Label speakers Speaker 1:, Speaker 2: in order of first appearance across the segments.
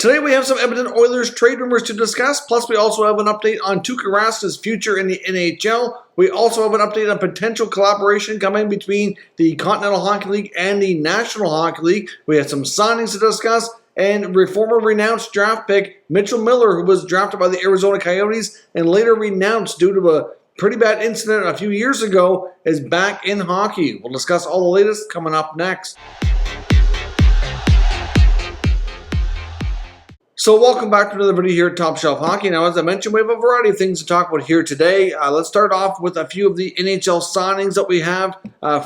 Speaker 1: Today we have some Edmonton Oilers trade rumors to discuss, plus we also have an update on Tuuka Rask's future in the NHL. We also have an update on potential collaboration coming between the Continental Hockey League and the National Hockey League. We have some signings to discuss, and former renounced draft pick Mitchell Miller, who was drafted by the Arizona Coyotes and later renounced due to a pretty bad incident a few years ago, is back in hockey. We'll discuss all the latest coming up next. So welcome back to another video here at Top Shelf Hockey. Now, as I mentioned, we have a variety of things to talk about here today. Let's start off with a few of the NHL signings that we have.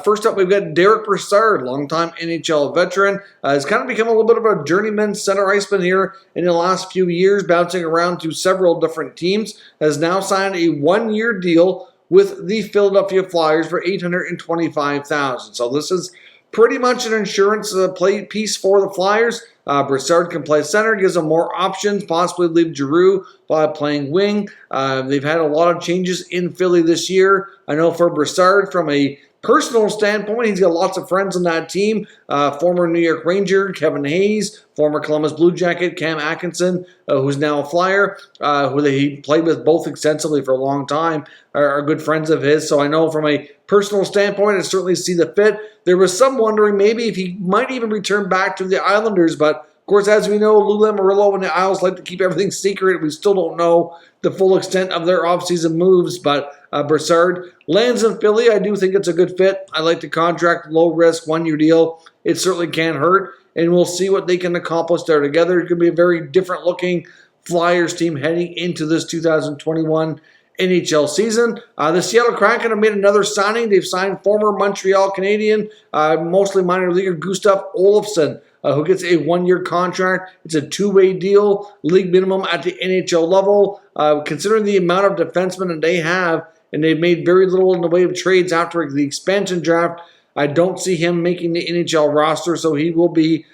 Speaker 1: First up, we've got Derick Brassard, longtime NHL veteran. Has kind of become a little bit of a journeyman center iceman here in the last few years, bouncing around to several different teams. Has now signed a one-year deal with the Philadelphia Flyers for $825,000. So this is pretty much an insurance play piece for the Flyers. Brassard can play center, gives them more options, possibly leave Giroux by playing wing. They've had a lot of changes in Philly this year. I know for Brassard, from a personal standpoint, he's got lots of friends on that team. Former New York Ranger Kevin Hayes, former Columbus Blue Jacket Cam Atkinson, who's now a Flyer, who he played with both extensively for a long time, are good friends of his. So I know from a personal standpoint, I certainly see the fit. There was some wondering maybe if he might even return back to the Islanders, but of course, as we know, Lou Lamoriello and the Isles like to keep everything secret. We still don't know the full extent of their offseason moves, but Brassard lands in Philly. I do think it's a good fit. I like the contract, low risk, one-year deal. It certainly can't hurt, and we'll see what they can accomplish there together. It could be a very different-looking Flyers team heading into this 2021 NHL season. The Seattle Kraken have made another signing. They've signed former Montreal Canadian, mostly minor leaguer Gustav Olofsson, who gets a one-year contract. It's a two-way deal, league minimum at the NHL level. Considering the amount of defensemen that they have, and they've made very little in the way of trades after the expansion draft, I don't see him making the NHL roster, so he will be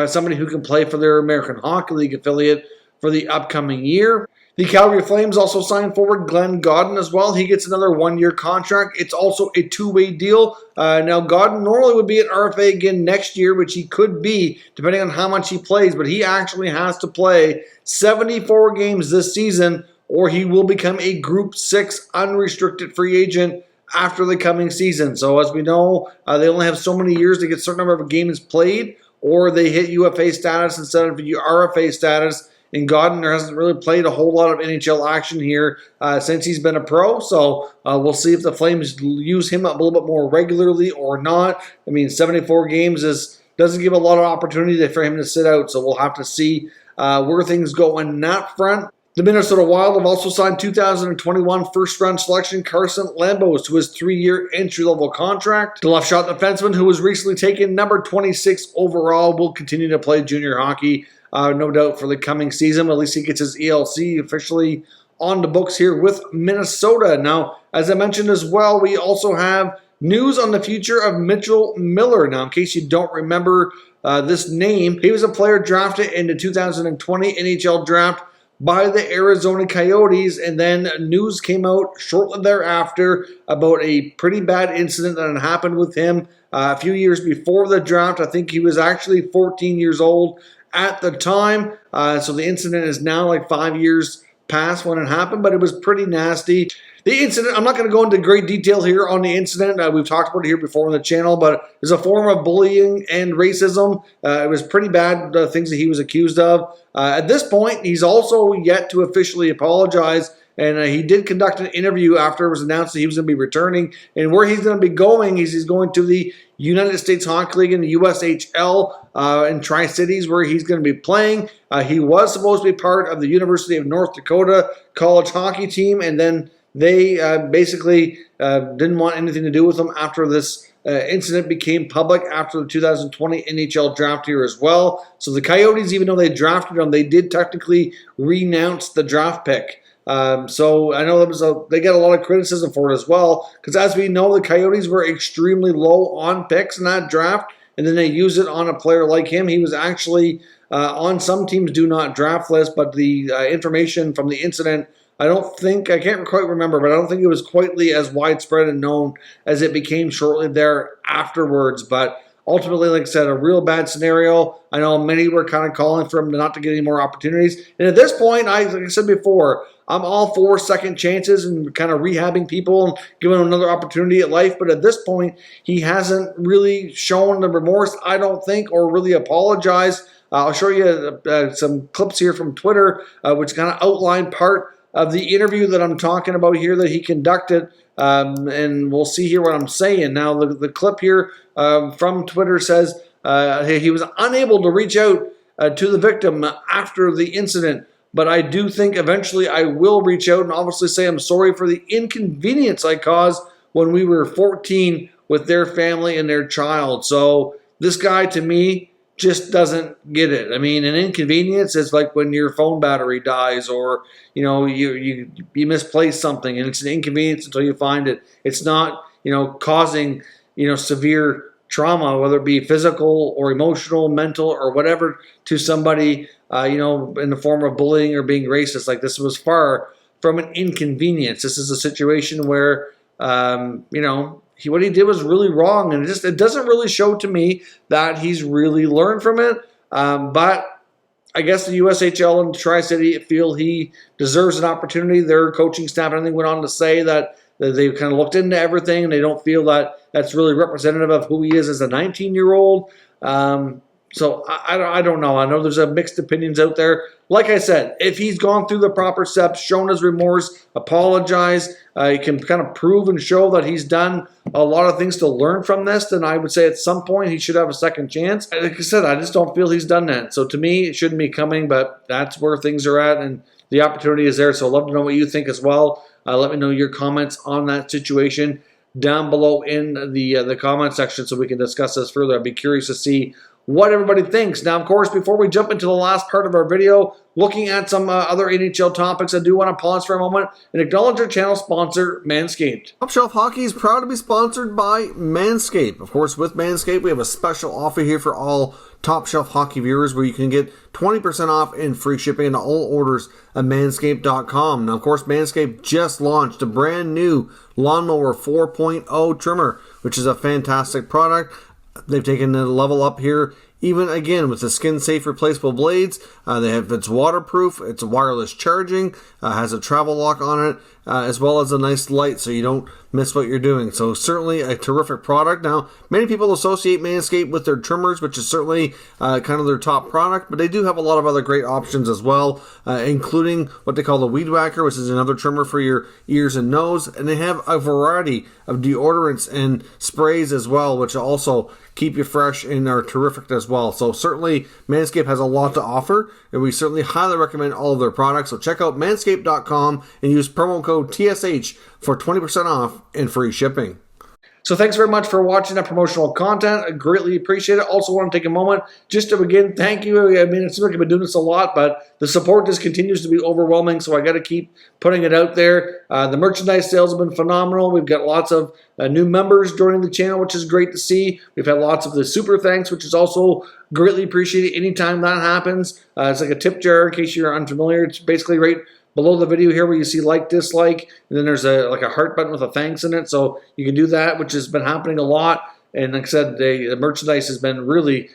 Speaker 1: somebody who can play for their American Hockey League affiliate for the upcoming year. The Calgary Flames also signed forward Glenn Gaudin as well. He gets another one-year contract. It's also a two-way deal. Now, Gaudin normally would be at RFA again next year, which he could be, depending on how much he plays, but he actually has to play 74 games this season, or he will become a Group 6 unrestricted free agent after the coming season. So, as we know, they only have so many years to get a certain number of games played, or they hit UFA status instead of RFA status. And Gaudin hasn't really played a whole lot of NHL action here since he's been a pro. So we'll see if the Flames use him a little bit more regularly or not. I mean, 74 games doesn't give a lot of opportunity for him to sit out. So we'll have to see where things go on that front. The Minnesota Wild have also signed 2021 first-round selection Carson Lambos to his 3-year entry-level contract. The left-shot defenseman, who was recently taken number 26 overall, will continue to play junior hockey, no doubt, for the coming season. At least he gets his ELC officially on the books here with Minnesota. Now, as I mentioned as well, we also have news on the future of Mitchell Miller. Now, in case you don't remember this name, he was a player drafted in the 2020 NHL draft by the Arizona Coyotes, and then news came out shortly thereafter about a pretty bad incident that had happened with him a few years before the draft. I think he was actually 14 years old at the time, so the incident is now like 5 years past when it happened, but it was pretty nasty. The incident, I'm not going to go into great detail here on the incident. We've talked about it here before on the channel, but it was a form of bullying and racism. It was pretty bad, the things that he was accused of. At this point, he's also yet to officially apologize, and he did conduct an interview after it was announced that he was going to be returning. And where he's going to be going is he's going to the United States Hockey League and the USHL in Tri-Cities, where he's going to be playing. He was supposed to be part of the University of North Dakota college hockey team, and then they basically didn't want anything to do with him after this incident became public after the 2020 NHL draft year as well. So the Coyotes, even though they drafted him, they did technically renounce the draft pick. So I know they got a lot of criticism for it as well, because as we know, the Coyotes were extremely low on picks in that draft, and then they used it on a player like him. He was actually on some teams' do not draft list, but the information from the incident, I can't quite remember, but I don't think it was quite as widespread and known as it became shortly there afterwards. But ultimately, like I said, a real bad scenario. I know many were kind of calling for him not to get any more opportunities. And at this point, like I said before, I'm all for second chances and kind of rehabbing people and giving them another opportunity at life. But at this point, he hasn't really shown the remorse, I don't think, or really apologized. I'll show you some clips here from Twitter, which kind of outline part of the interview that I'm talking about here that he conducted. And we'll see here what I'm saying. Now, the clip here from Twitter says he was unable to reach out to the victim after the incident, but I do think eventually I will reach out and obviously say I'm sorry for the inconvenience I caused when we were 14 with their family and their child. So this guy, to me, just doesn't get it. I mean, an inconvenience is like when your phone battery dies, or you misplace something and it's an inconvenience until you find it. It's not causing severe trauma, whether it be physical or emotional, mental, or whatever, to somebody in the form of bullying or being racist. Like, this was far from an inconvenience. This is a situation where what he did was really wrong, and it doesn't really show to me that he's really learned from it. But I guess the USHL and Tri-City feel he deserves an opportunity. Their coaching staff, I think, went on to say that they kind of looked into everything, and they don't feel that that's really representative of who he is as a 19-year-old. So I don't know. I know there's mixed opinions out there. Like I said, if he's gone through the proper steps, shown his remorse, apologized, he can kind of prove and show that he's done a lot of things to learn from this, then I would say at some point he should have a second chance. Like I said, I just don't feel he's done that. So to me, it shouldn't be coming, but that's where things are at, and the opportunity is there. So I'd love to know what you think as well. Let me know your comments on that situation down below in the comment section so we can discuss this further. I'd be curious to see what everybody thinks. Now, of course, before we jump into the last part of our video, looking at some other NHL topics, I do want to pause for a moment and acknowledge our channel sponsor, Manscaped. Top Shelf Hockey is proud to be sponsored by Manscaped. Of course, with Manscaped, we have a special offer here for all Top Shelf Hockey viewers where you can get 20% off and free shipping on all orders at manscaped.com. Now, of course, Manscaped just launched a brand new Lawnmower 4.0 trimmer, which is a fantastic product. They've taken the level up here, even again with the skin-safe replaceable blades. It's waterproof, it's wireless charging, has a travel lock on it, as well as a nice light so you don't miss what you're doing. So certainly a terrific product. Now, many people associate Manscaped with their trimmers, which is certainly kind of their top product, but they do have a lot of other great options as well, including what they call the Weed Whacker, which is another trimmer for your ears and nose. And they have a variety of deodorants and sprays as well, which also keep you fresh and are terrific as well. So certainly Manscaped has a lot to offer, and we certainly highly recommend all of their products. So check out manscaped.com and use promo code TSH for 20% off and free shipping. So thanks very much for watching that promotional content. I greatly appreciate it. Also want to take a moment just to again thank you. I mean, it seems like I've been doing this a lot, but the support just continues to be overwhelming, so I got to keep putting it out there. The merchandise sales have been phenomenal. We've got lots of new members joining the channel, which is great to see. We've had lots of the super thanks, which is also greatly appreciated anytime that happens. It's like a tip jar in case you're unfamiliar. It's basically right below the video here where you see like, dislike, and then there's a heart button with a thanks in it. So you can do that, which has been happening a lot. And like I said, the merchandise has been really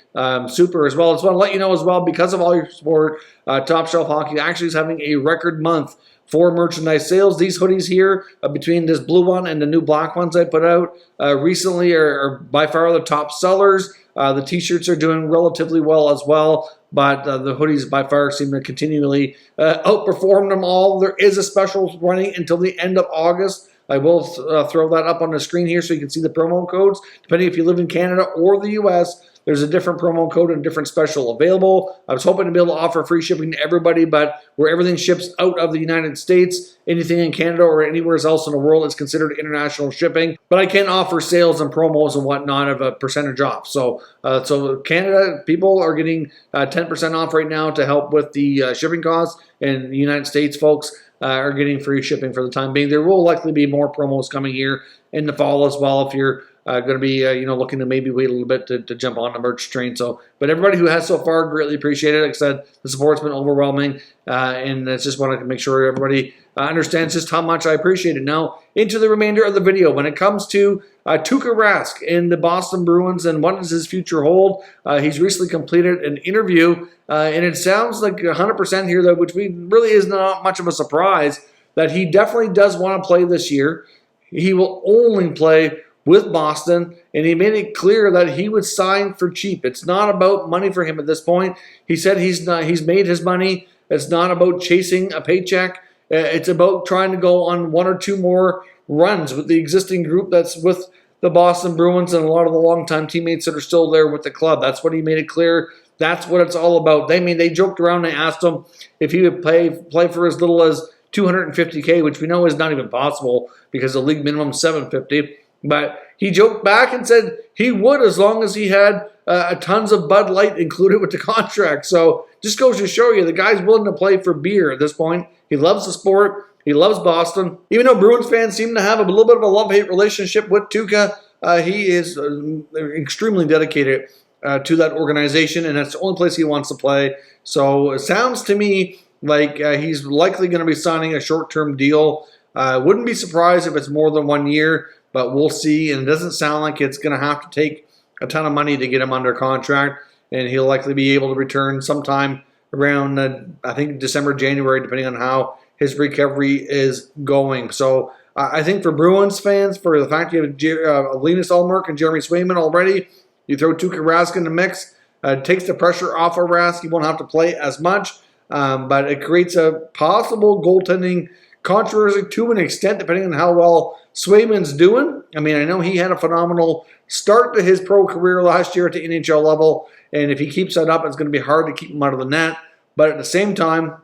Speaker 1: super as well. I just want to let you know as well, because of all your support, Top Shelf Hockey actually is having a record month for merchandise sales. These hoodies here, between this blue one and the new black ones I put out recently, are by far the top sellers. The t-shirts are doing relatively well as well, but the hoodies by far seem to continually outperform them all. There is a special running until the end of August. I will throw that up on the screen here so you can see the promo codes. Depending if you live in Canada or the US, there's a different promo code and a different special available. I was hoping to be able to offer free shipping to everybody, but where everything ships out of the United States, anything in Canada or anywhere else in the world is considered international shipping. But I can offer sales and promos and whatnot of a percentage off. So Canada people are getting 10% off right now to help with the shipping costs, and the United States folks are getting free shipping for the time being. There will likely be more promos coming here in the fall as well if you're going to be looking to maybe wait a little bit to jump on the merch train. So, but everybody who has so far, greatly appreciate it. Like I said, the support's been overwhelming, and I just want to make sure everybody understands just how much I appreciate it. Now, into the remainder of the video. When it comes to Tuuka Rask in the Boston Bruins and what does his future hold, he's recently completed an interview, and it sounds like 100% here, though, which really is not much of a surprise, that he definitely does want to play this year. He will only play with Boston, and he made it clear that he would sign for cheap. It's not about money for him at this point. He said he's made his money. It's not about chasing a paycheck. It's about trying to go on one or two more runs with the existing group that's with the Boston Bruins and a lot of the longtime teammates that are still there with the club. That's what he made it clear. That's what it's all about. They joked around and asked him if he would play for as little as $250K, which we know is not even possible because the league minimum is $750. But he joked back and said he would as long as he had tons of Bud Light included with the contract. So just goes to show you the guy's willing to play for beer at this point. He loves the sport. He loves Boston. Even though Bruins fans seem to have a little bit of a love-hate relationship with Tuuka, he is extremely dedicated to that organization, and that's the only place he wants to play. So it sounds to me like he's likely going to be signing a short-term deal. Wouldn't be surprised if it's more than 1 year, but we'll see. And it doesn't sound like it's going to have to take a ton of money to get him under contract, and he'll likely be able to return sometime around, I think, December, January, depending on how his recovery is going. So I think for Bruins fans, for the fact you have Linus Ullmark and Jeremy Swayman already, you throw Tuuka Rask in the mix, takes the pressure off of Rask. He won't have to play as much, but it creates a possible goaltending controversy to an extent, depending on how well Swayman's doing. I mean, I know he had a phenomenal start to his pro career last year at the NHL level, and if he keeps that up, it's going to be hard to keep him out of the net. But at the same time,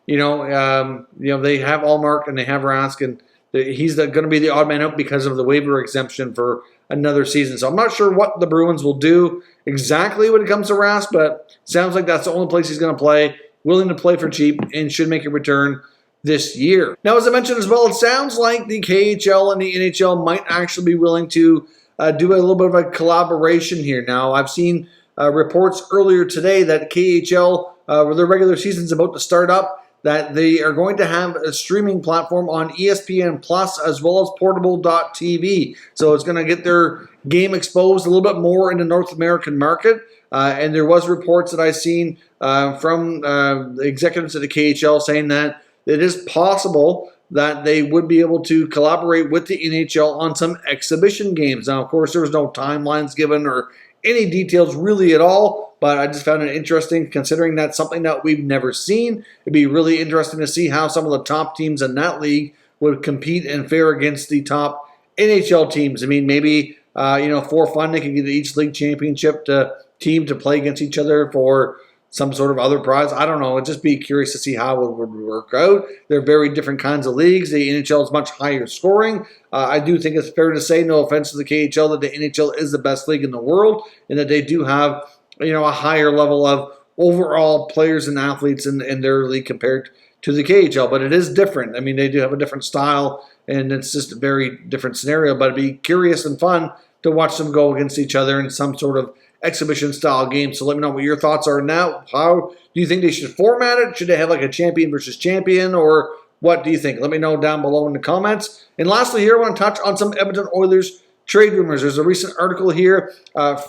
Speaker 1: they have Ullmark and they have Rask, and he's going to be the odd man out because of the waiver exemption for another season. So I'm not sure what the Bruins will do exactly when it comes to Rask, but it sounds like that's the only place he's going to play, willing to play for cheap, and should make a return this year. Now, as I mentioned as well, it sounds like the KHL and the NHL might actually be willing to do a little bit of a collaboration here. Now, I've seen reports earlier today that KHL, where their regular season's about to start up, that they are going to have a streaming platform on ESPN Plus as well as portable.tv. So it's going to get their game exposed a little bit more in the North American market. And there was reports that I've seen from the executives at the KHL saying that it is possible that they would be able to collaborate with the NHL on some exhibition games. Now, of course, there was no timelines given or any details really at all, but I just found it interesting considering that's something that we've never seen. It'd be really interesting to see how some of the top teams in that league would compete and fare against the top NHL teams. I mean, maybe, for fun, they could get each league championship team to play against each other for some sort of other prize. I don't know. I'd just be curious to see how it would work out. They're very different kinds of leagues. The NHL is much higher scoring. I do think it's fair to say, no offense to the KHL, that the NHL is the best league in the world and that they do have, a higher level of overall players and athletes in their league compared to the KHL. But it is different. I mean, they do have a different style, and it's just a very different scenario. But it'd be curious and fun to watch them go against each other in some sort of exhibition-style game. So let me know what your thoughts are now. How do you think they should format it? Should they have like a champion versus champion, or what do you think? Let me know down below in the comments. And lastly here, I want to touch on some Edmonton Oilers trade rumors. There's a recent article here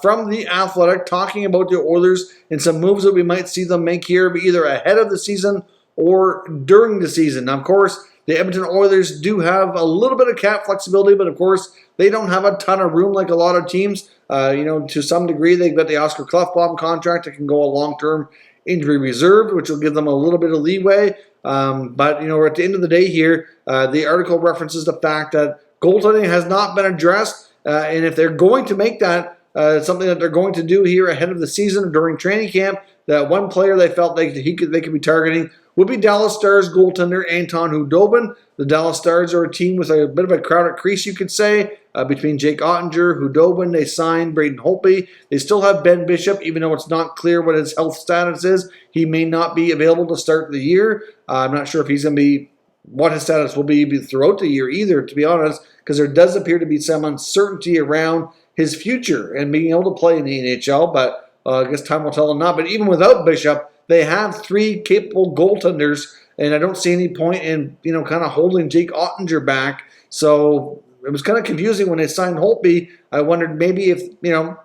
Speaker 1: from The Athletic talking about the Oilers and some moves that we might see them make here, either ahead of the season or during the season. Now, of course, the Edmonton Oilers do have a little bit of cap flexibility, but of course, they don't have a ton of room like a lot of teams. To some degree, they've got the Oscar Klefbom contract that can go a long-term injury reserve, which will give them a little bit of leeway. But at the end of the day here, the article references the fact that goaltending has not been addressed, and if they're going to make that something that they're going to do here ahead of the season or during training camp, that one player they felt they could be targeting would be Dallas Stars goaltender Anton Khudobin. The Dallas Stars are a team with a bit of a crowded crease, you could say, between Jake Ottinger, Khudobin. They signed Braden Holtby. They still have Ben Bishop, even though it's not clear what his health status is. He may not be available to start the year. I'm not sure if he's going to be what his status will be throughout the year either, to be honest, because there does appear to be some uncertainty around his future and being able to play in the NHL, but I guess time will tell or not. But even without Bishop, they have 3 capable goaltenders, and I don't see any point in, kind of holding Jake Ottinger back. So it was kind of confusing when they signed Holtby. I wondered maybe if,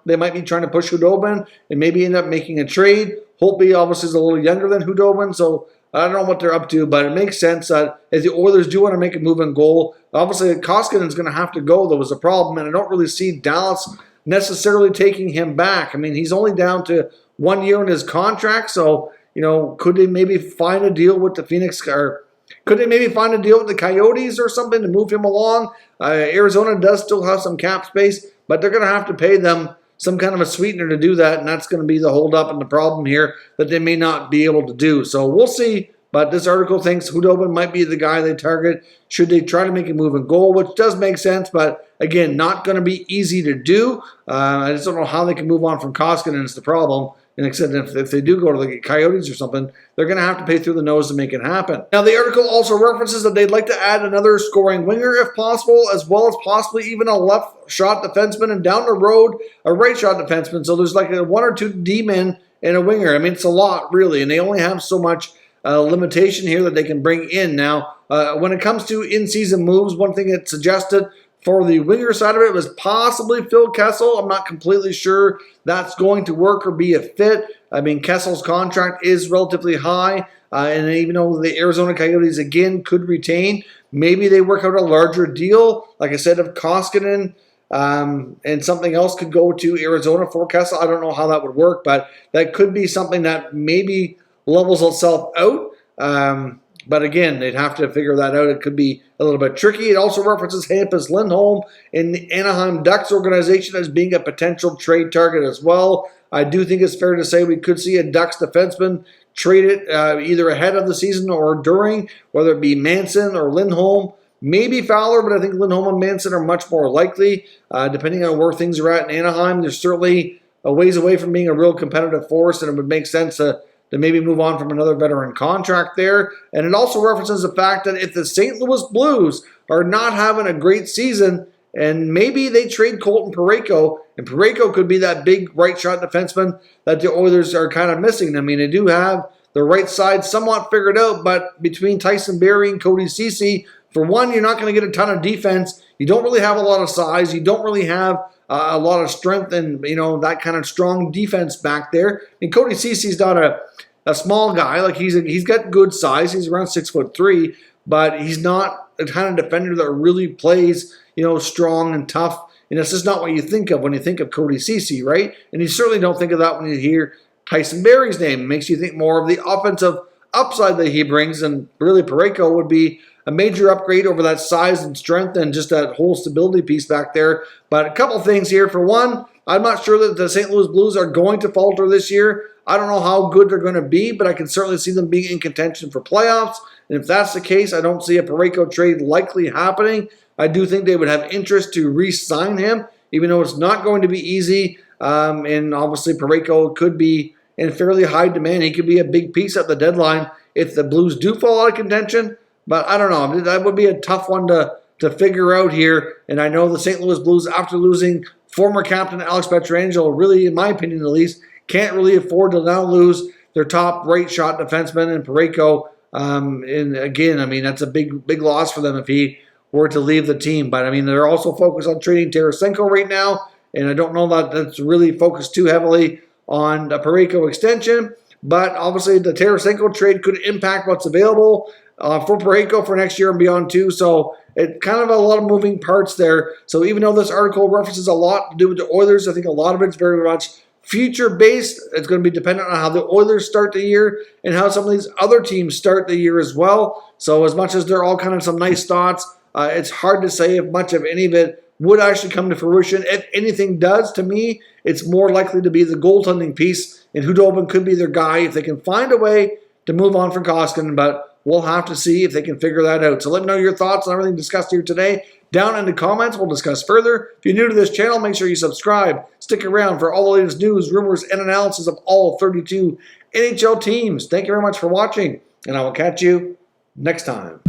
Speaker 1: they might be trying to push Khudobin and maybe end up making a trade. Holtby obviously is a little younger than Khudobin, so I don't know what they're up to, but it makes sense that if the Oilers do want to make a move in goal, obviously Koskinen's going to have to go. There was a problem, and I don't really see Dallas necessarily taking him back. I mean, he's only down to 1 year in his contract, so, could they maybe find a deal with the Phoenix, or could they maybe find a deal with the Coyotes or something to move him along? Arizona does still have some cap space, but they're going to have to pay them some kind of a sweetener to do that, and that's going to be the holdup and the problem here that they may not be able to do. So we'll see, but this article thinks Khudobin might be the guy they target should they try to make a move in goal, which does make sense, but again, not going to be easy to do. I just don't know how they can move on from Koskinen is the problem. And except if they do go to the Coyotes or something, they're going to have to pay through the nose to make it happen. Now, the article also references that they'd like to add another scoring winger if possible, as well as possibly even a left shot defenseman, and down the road, a right shot defenseman. So there's like 1 or 2 D-men and a winger. I mean, it's a lot, really, and they only have so much limitation here that they can bring in. Now, when it comes to in-season moves, one thing that's suggested for the winger side of it was possibly Phil Kessel. I'm not completely sure that's going to work or be a fit. I mean, Kessel's contract is relatively high, and even though the Arizona Coyotes, again, could retain, maybe they work out a larger deal. Like I said, if Koskinen and something else could go to Arizona for Kessel, I don't know how that would work, but that could be something that maybe levels itself out. But again, they'd have to figure that out. It could be a little bit tricky. It also references Hampus Lindholm in the Anaheim Ducks organization as being a potential trade target as well. I do think it's fair to say we could see a Ducks defenseman traded either ahead of the season or during, whether it be Manson or Lindholm. Maybe Fowler, but I think Lindholm and Manson are much more likely, depending on where things are at in Anaheim. They're certainly a ways away from being a real competitive force, and it would make sense to maybe move on from another veteran contract there. And it also references the fact that if the St. Louis Blues are not having a great season, and maybe they trade Colton Parayko, and Parayko could be that big right shot defenseman that the Oilers are kind of missing. I mean, they do have the right side somewhat figured out, but between Tyson Barrie and Cody Ceci, for one, you're not going to get a ton of defense. You don't really have a lot of size. You don't really have a lot of strength and, that kind of strong defense back there. And Cody Ceci's not a small guy. Like, he's got good size. He's around 6'3", but he's not the kind of defender that really plays, strong and tough. And that's just not what you think of when you think of Cody Ceci, right? And you certainly don't think of that when you hear Tyson Barrie's name. It makes you think more of the offensive upside that he brings, and really Parayko would be a major upgrade over that size and strength and just that whole stability piece back there. But a couple things here. For one, I'm not sure that the St. Louis Blues are going to falter this year. I don't know how good they're going to be, but I can certainly see them being in contention for playoffs. And if that's the case, I don't see a Parayko trade likely happening. I do think they would have interest to re-sign him, even though it's not going to be easy. And obviously Parayko could be in fairly high demand. He could be a big piece at the deadline if the Blues do fall out of contention. But I don't know. That would be a tough one to figure out here. And I know the St. Louis Blues, after losing former captain Alex Pietrangelo, really, in my opinion at least, can't really afford to now lose their top right shot defenseman in Parayko. And again, I mean, that's a big loss for them if he were to leave the team. But I mean, they're also focused on trading Tarasenko right now. And I don't know that that's really focused too heavily on the Parayko extension. But obviously the Tarasenko trade could impact what's available for Parayko for next year and beyond too. So it's kind of a lot of moving parts there. So even though this article references a lot to do with the Oilers, I think a lot of it's very much future-based. It's going to be dependent on how the Oilers start the year and how some of these other teams start the year as well. So as much as they're all kind of some nice thoughts, it's hard to say if much of any of it would actually come to fruition. If anything does, to me, it's more likely to be the goaltending piece, and Khudobin could be their guy if they can find a way to move on from Koskinen, but we'll have to see if they can figure that out. So let me know your thoughts on everything discussed here today. Down in the comments, we'll discuss further. If you're new to this channel, make sure you subscribe. Stick around for all the latest news, rumors, and analysis of all 32 NHL teams. Thank you very much for watching, and I will catch you next time.